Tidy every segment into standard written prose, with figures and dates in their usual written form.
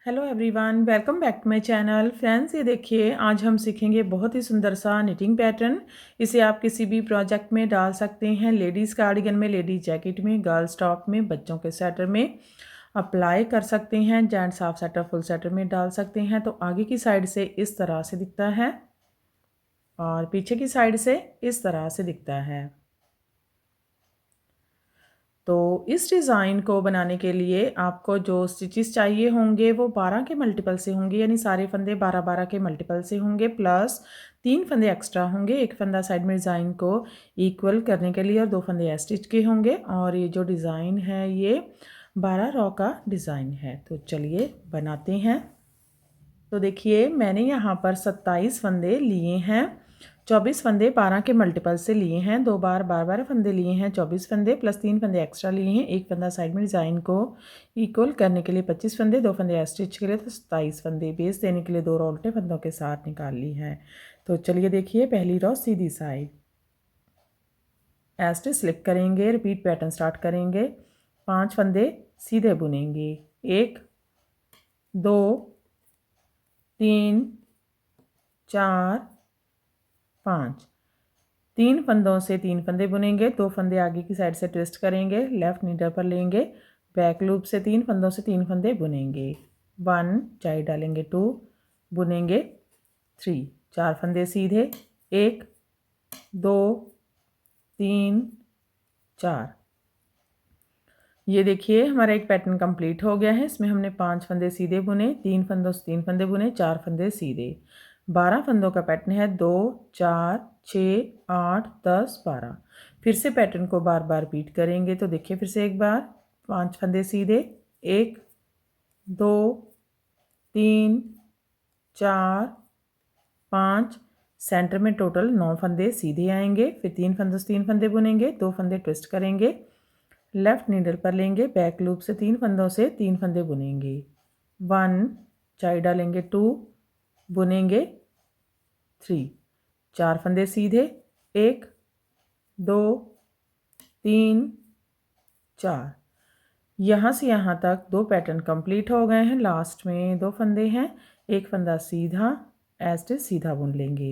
Hello everyone, welcome back to my channel. Friends, ये देखिए आज हम सीखेंगे बहुत ही सुंदर सा निटिंग पैटर्न। इसे आप किसी भी प्रोजेक्ट में डाल सकते हैं। लेडीज़ कार्डिगन में, लेडीज़ जैकेट में, गर्ल्स टॉप में, बच्चों के स्वेटर में अप्लाई कर सकते हैं। Gents half sweater, full sweater में डाल सकते हैं। तो आगे की साइड से इस तरह से दिखता है और पीछे की साइड से इस तरह से दिखता है। तो इस डिज़ाइन को बनाने के लिए आपको जो स्टिचेस चाहिए होंगे वो 12 के मल्टीपल से होंगे, यानी सारे फंदे 12-12 के मल्टीपल से होंगे, प्लस 3 फंदे एक्स्ट्रा होंगे। एक फंदा साइड में डिज़ाइन को इक्वल करने के लिए और 2 फंदे स्टिच के होंगे। और ये जो डिज़ाइन है ये 12 रॉ का डिज़ाइन है। तो चलिए बनाते हैं। तो देखिए मैंने यहाँ पर 27 फंदे लिए हैं। 24 फंदे 12 के मल्टीपल से लिए हैं। 2 बार 12 फंदे लिए हैं। 24 फंदे प्लस 3 फंदे एक्स्ट्रा लिए हैं। एक फंदा साइड में डिज़ाइन को इक्वल करने के लिए 25 फंदे, 2 फंदे स्टिच के लिए तो 27 फंदे। बेस देने के लिए 2 रॉ उल्टे फंदों के साथ निकाल ली है। तो चलिए देखिए, पहली रॉ सीधी साइड एस्टे स्लिप करेंगे, रिपीट पैटर्न स्टार्ट करेंगे। 5 फंदे सीधे बुनेंगे। 1 2 3 4 5। 3 फंदों से 3 फंदे बुनेंगे। 2 फंदे आगे की साइड से ट्विस्ट करेंगे, लेफ्ट नीडल पर लेंगे, बैक लूप से 3 फंदों से 3 फंदे बुनेंगे। 1 चाई डालेंगे, 2 बुनेंगे, 3 4 फंदे सीधे, 1 2 3 4। ये देखिए हमारा एक पैटर्न कंप्लीट हो गया है। इसमें हमने 5 फंदे सीधे बुने, 3 फंदों से 3 फंदे बुने, 4 फंदे सीधे। 12 फंदों का पैटर्न है। 2 4 6 8 10 12। फिर से पैटर्न को बार बार रिपीट करेंगे। तो देखिए फिर से एक बार 5 फंदे सीधे, 1 2 3 4 5। सेंटर में टोटल 9 फंदे सीधे आएंगे। फिर 3 फंदों से 3 फंदे बुनेंगे, 2 फंदे ट्विस्ट करेंगे, लेफ्ट नीडल पर लेंगे, बैक लूप से 3 फंदों से 3 फंदे बुनेंगे। 1 चाई डालेंगे, 2 बुनेंगे, 3 4 फंदे सीधे, 1 2 3 4। यहाँ से यहाँ तक 2 पैटर्न कंप्लीट हो गए हैं। लास्ट में 2 फंदे हैं, एक फंदा सीधा एस्टे सीधा बुन लेंगे।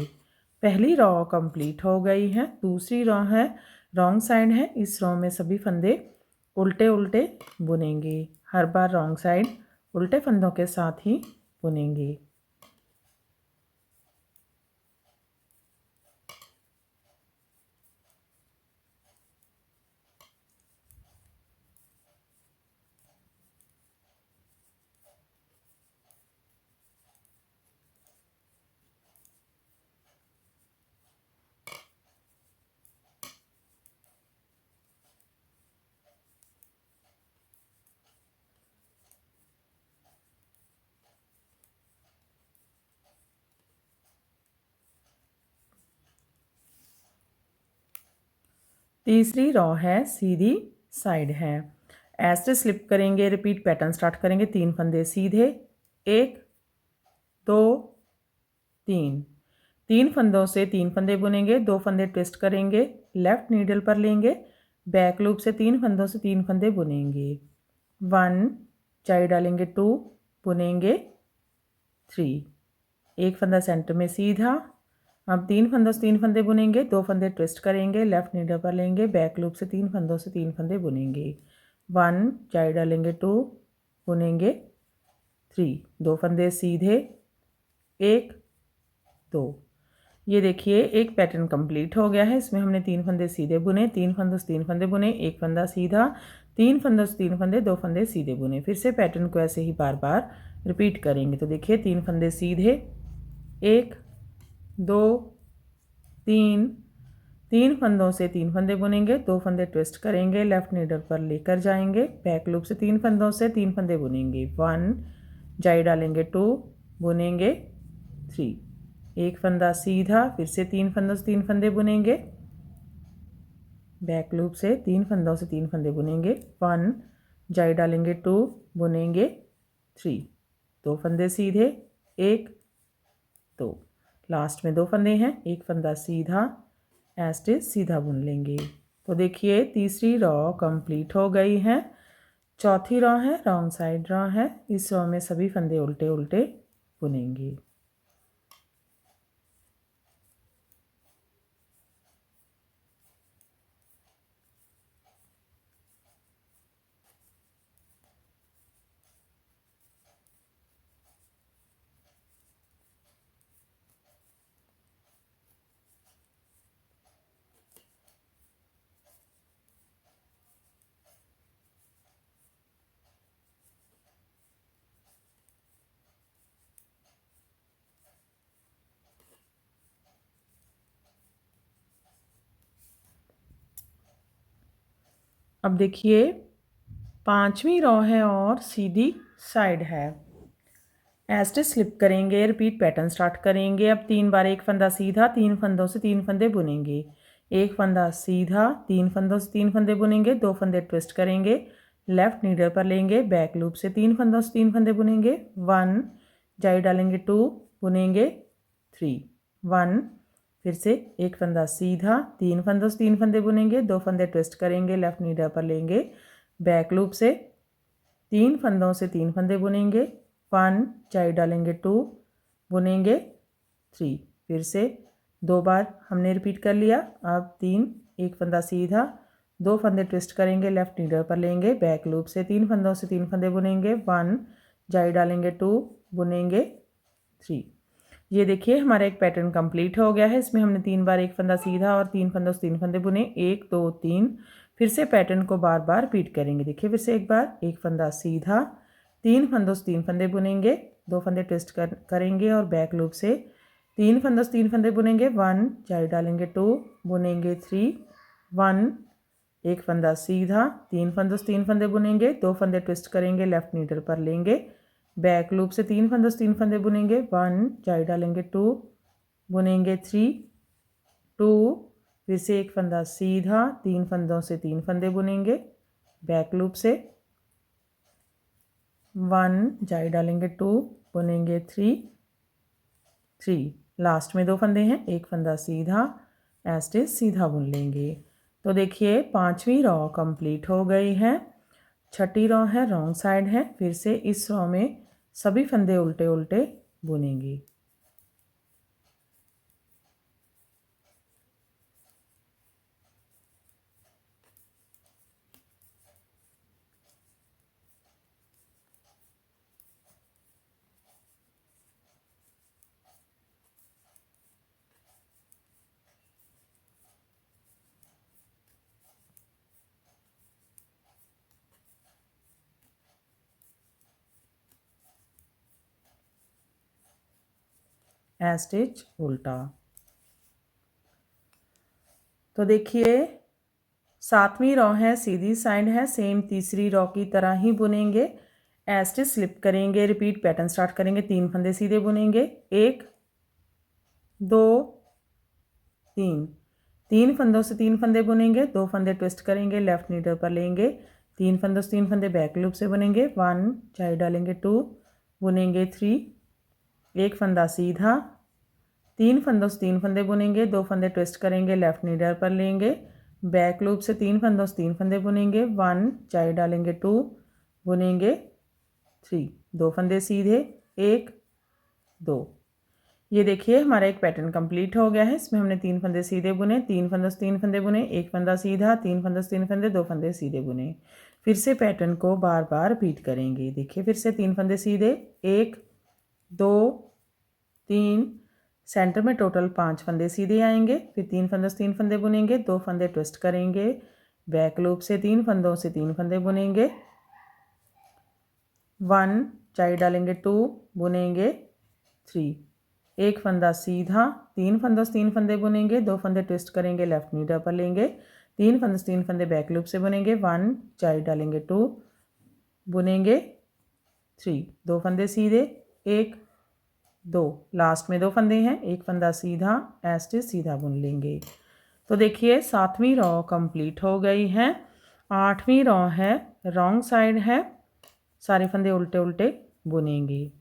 पहली रॉ कंप्लीट हो गई है। दूसरी रॉ है, रॉन्ग साइड है। इस रॉ में सभी फंदे उल्टे उल्टे बुनेंगे। हर बार रॉन्ग साइड उल्टे फंदों के साथ ही बुनेंगे। तीसरी रॉ है, सीधी साइड है। ऐसे स्लिप करेंगे, रिपीट पैटर्न स्टार्ट करेंगे। 3 फंदे सीधे, 1 2 3। 3 फंदों से 3 फंदे बुनेंगे, 2 फंदे ट्विस्ट करेंगे, लेफ्ट नीडल पर लेंगे, बैक लूप से 3 फंदों से 3 फंदे बुनेंगे। 1 चाई डालेंगे, 2 बुनेंगे, 3 एक फंदा सेंटर में सीधा। अब 3 फंदों से 3 फंदे बुनेंगे, 2 फंदे ट्विस्ट करेंगे, लेफ्ट नीडल पर लेंगे, बैक लूप से 3 फंदों से 3 फंदे बुनेंगे। 1 चाई डालेंगे, 2 बुनेंगे, 3 2 फंदे सीधे, 1 2। ये देखिए एक पैटर्न कंप्लीट हो गया है। इसमें हमने 3 फंदे सीधे बुने, 3 फंदों से 3 फंदे बुने, एक फंदा सीधा, 3 फंदों से 3 फंदे, 2 फंदे सीधे बुने। फिर से पैटर्न को ऐसे ही बार बार रिपीट करेंगे। तो देखिए 3 फंदे सीधे, 1 2 3। 3 फंदों से 3 फंदे बुनेंगे, 2 फंदे ट्विस्ट करेंगे, लेफ्ट नीडल पर लेकर जाएंगे, बैक लूप से 3 फंदों से 3 फंदे बुनेंगे। 1 जाई डालेंगे, 2 बुनेंगे, 3 एक फंदा सीधा, फिर से 3 फंदों से 3 फंदे बुनेंगे, बैक लूप से 3 फंदों से 3 फंदे बुनेंगे। 1 जाई डालेंगे, 2 बुनेंगे, 3 2 फंदे सीधे, 1 2। लास्ट में 2 फंदे हैं, एक फंदा सीधा एस्टे सीधा बुन लेंगे। तो देखिए तीसरी रॉ कंप्लीट हो गई है। चौथी रॉ है रॉन्ग साइड रॉ है, इस रॉ में सभी फंदे उल्टे उल्टे बुनेंगे। अब देखिए पांचवी रॉ है और सीधी साइड है। ऐसे स्लिप करेंगे, रिपीट पैटर्न स्टार्ट करेंगे। अब 3 बार एक फंदा सीधा, 3 फंदों से 3 फंदे बुनेंगे। एक फंदा सीधा, 3 फंदों से 3 फंदे बुनेंगे, 2 फंदे ट्विस्ट करेंगे, लेफ्ट नीडल पर लेंगे, बैक लूप से 3 फंदों से 3 फंदे बुनेंगे, 1 जाई डालेंगे, 2 बुनेंगे, 3 1 फिर से एक फंदा सीधा, 3 फंदों से 3 फंदे बुनेंगे, 2 फंदे ट्विस्ट करेंगे, लेफ्ट नीडल पर लेंगे, बैक लूप से 3 फंदों से 3 फंदे बुनेंगे, 1 चाई डालेंगे, 2 बुनेंगे, 3 फिर से 2 बार हमने रिपीट कर लिया। अब 3 एक फंदा सीधा, 2 फंदे ट्विस्ट करेंगे, लेफ्ट नीडल पर लेंगे, बैक लूप से 3 फंदों से 3 फंदे बुनेंगे, 1 जाई डालेंगे, 2 बुनेंगे, 3। ये देखिए हमारा एक पैटर्न कंप्लीट हो गया है। इसमें हमने 3 बार एक फंदा सीधा और 3 फंदों से 3 फंदे बुने, 1 2 3। फिर से पैटर्न को बार बार रिपीट करेंगे। देखिए फिर से एक बार एक फंदा सीधा, 3 फंदों से 3 फंदे बुनेंगे, 2 फंदे ट्विस्ट करेंगे और बैक लूप से 3 फंदों से 3 फंदे बुनेंगे, 1 जाई डालेंगे, 2 बुनेंगे, 3 1 एक फंदा सीधा, 3 फंदों से 3 फंदे बुनेंगे, 2 फंदे ट्विस्ट करेंगे, लेफ्ट नीडल पर लेंगे, बैक लूप से 3 फंदों से 3 फंदे बुनेंगे, 1 जाई डालेंगे, 2 बुनेंगे, 3 2 फिर से एक फंदा सीधा, 3 फंदों से 3 फंदे बुनेंगे, बैक लूप से 1 जाई डालेंगे, 2 बुनेंगे, 3 लास्ट में 2 फंदे हैं, एक फंदा सीधा, एस्टिच सीधा बुन लेंगे। तो देखिए पांचवी रॉ कंप्लीट हो गई है। छठी रॉ है रॉन्ग साइड है, फिर से इस रॉ में सभी फंदे उल्टे उल्टे बुनेंगे। स्टिच उल्टा। तो देखिए सातवीं रॉ है सीधी साइड है, सेम तीसरी रॉ की तरह ही बुनेंगे। स्टिच स्लिप करेंगे, रिपीट पैटर्न स्टार्ट करेंगे, 3 फंदे सीधे बुनेंगे, 1 2 3 3 फंदों से 3 फंदे बुनेंगे, 2 फंदे ट्विस्ट करेंगे, लेफ्ट नीडल पर लेंगे, 3 फंदों से 3 फंदे बैक लूप से बुनेंगे, 1 चाई डालेंगे, 2 बुनेंगे, 3 एक फंदा सीधा, 3 फंदों से 3 फंदे बुनेंगे, 2 फंदे ट्विस्ट करेंगे, लेफ्ट नीडल पर लेंगे, बैक लूप से 3 फंदों से 3 फंदे बुनेंगे, 1 चाई डालेंगे, 2 बुनेंगे, 3 2 फंदे सीधे, 1 2। ये देखिए हमारा एक पैटर्न कंप्लीट हो गया है। इसमें हमने 3 फंदे सीधे बुने, 3 फंदों से 3 फंदे बुने, एक फंदा सीधा, 3 फंदों से 3 फंदे, 2 फंदे सीधे बुने। फिर से पैटर्न को बार बार रिपीट करेंगे। देखिए फिर से 3 फंदे सीधे, 1 2 3 सेंटर में टोटल 5 फंदे सीधे आएंगे। फिर 3 फंदों से 3 फंदे बुनेंगे, 2 फंदे ट्विस्ट करेंगे, बैक लूप से 3 फंदों से 3 फंदे बुनेंगे, 1 चाई डालेंगे, 2 बुनेंगे, 3 एक फंदा सीधा, 3 फंदों से 3 फंदे बुनेंगे, 2 फंदे ट्विस्ट करेंगे, लेफ्ट नीडल पर लेंगे, 3 फंदों से 3 फंदे बैक लूप से बुनेंगे, 1 चाई डालेंगे, 2 बुनेंगे, 3 2 फंदे सीधे, 1 2 लास्ट में 2 फंदे हैं, एक फंदा सीधा, एस्टिच सीधा बुन लेंगे। तो देखिए सातवीं रॉ कंप्लीट हो गई है। आठवीं रॉ है रॉन्ग साइड है, सारे फंदे उल्टे उल्टे बुनेंगे।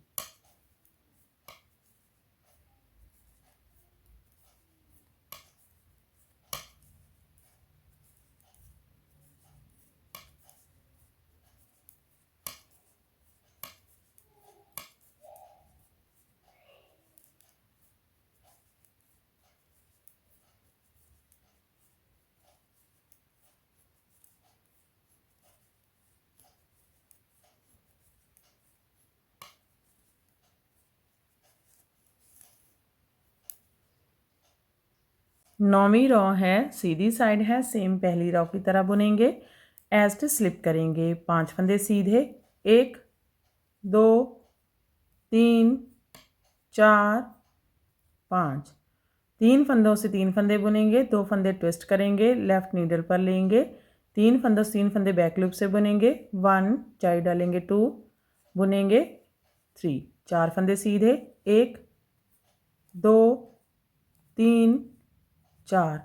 9वीं रो है, सीधी साइड है, सेम पहली रो की तरह बुनेंगे। एस्ट स्लिप करेंगे, 5 फंदे सीधे, 1 2 3 4 5। 3 फंदों से 3 फंदे बुनेंगे, 2 फंदे ट्विस्ट करेंगे, लेफ्ट नीडल पर लेंगे, 3 फंदों से 3 फंदे बैक लूप से बुनेंगे, 1 चाई डालेंगे, 2 बुनेंगे, 3 4 फंदे सीधे, 1 2 3 4।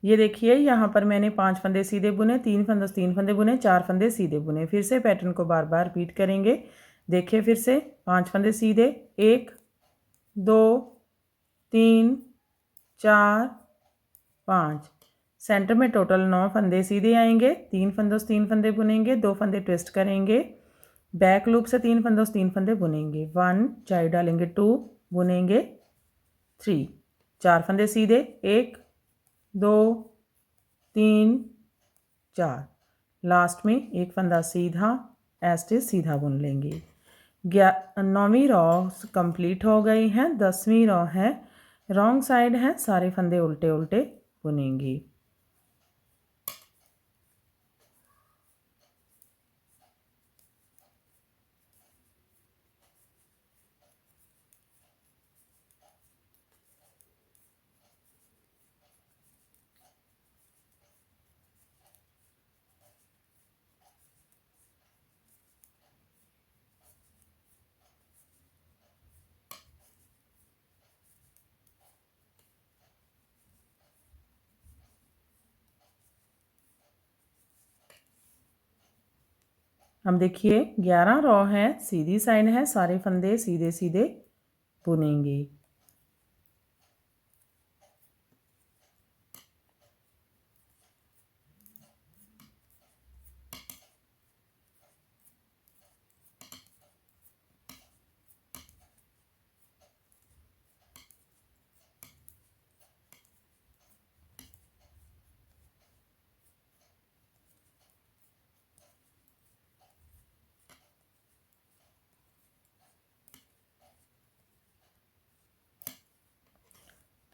ये देखिए यहाँ पर मैंने 5 फंदे सीधे बुने, 3 फंदों से 3 फंदे बुने, 4 फंदे सीधे बुने। फिर से पैटर्न को बार बार रिपीट करेंगे। देखिए फिर से 5 फंदे सीधे, 1 2 3 4 5। सेंटर में टोटल 9 फंदे सीधे आएंगे, 3 फंदों से 3 फंदे बुनेंगे, 2 फंदे ट्विस्ट करेंगे, बैक लूप से 3 फंदों से 3 फंदे बुनेंगे, 1 चाई डालेंगे, 2 बुनेंगे, 3 4 फंदे सीधे, 1 2 3 4। लास्ट में एक फंदा सीधा एस्टिच सीधा बुन लेंगे। 9वीं रॉ कंप्लीट हो गई है। 10वीं रॉ है, रॉन्ग साइड है, सारे फंदे उल्टे उल्टे बुनेंगे। हम देखिए 11 रॉ है, सीधी साइड है, सारे फंदे सीधे सीधे बुनेंगे।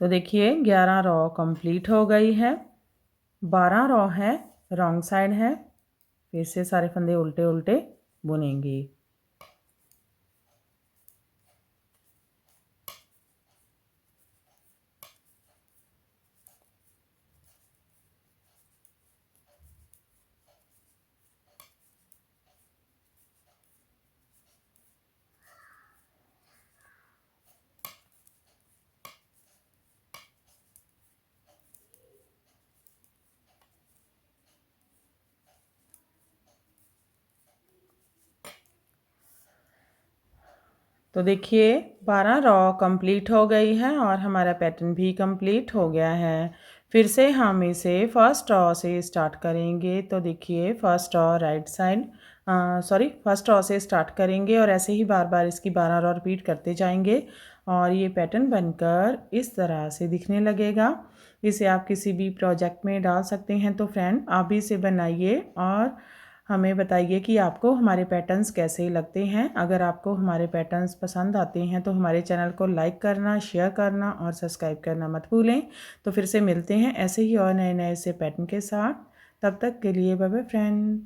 तो देखिए 11 रॉ कंप्लीट हो गई है। 12 रॉ है, रॉन्ग साइड है, फिर से सारे फंदे उल्टे उल्टे बुनेंगे। तो देखिए 12 रॉ कंप्लीट हो गई है और हमारा पैटर्न भी कंप्लीट हो गया है। फिर से हम इसे फर्स्ट रॉ से स्टार्ट करेंगे। तो देखिए first raw right side first raw से स्टार्ट करेंगे और ऐसे ही बार बार इसकी 12 रॉ रिपीट करते जाएंगे और ये पैटर्न बनकर इस तरह से दिखने लगेगा। इसे आप किसी भी प्रोजेक्ट में डाल सकते हैं। तो फ्रेंड आप भी इसे बनाइए और हमें बताइए कि आपको हमारे पैटर्न्स कैसे लगते हैं। अगर आपको हमारे पैटर्न्स पसंद आते हैं तो हमारे चैनल को लाइक करना, शेयर करना और सब्सक्राइब करना मत भूलें। तो फिर से मिलते हैं ऐसे ही और नए नए से पैटर्न के साथ। तब तक के लिए बाय बाय फ्रेंड।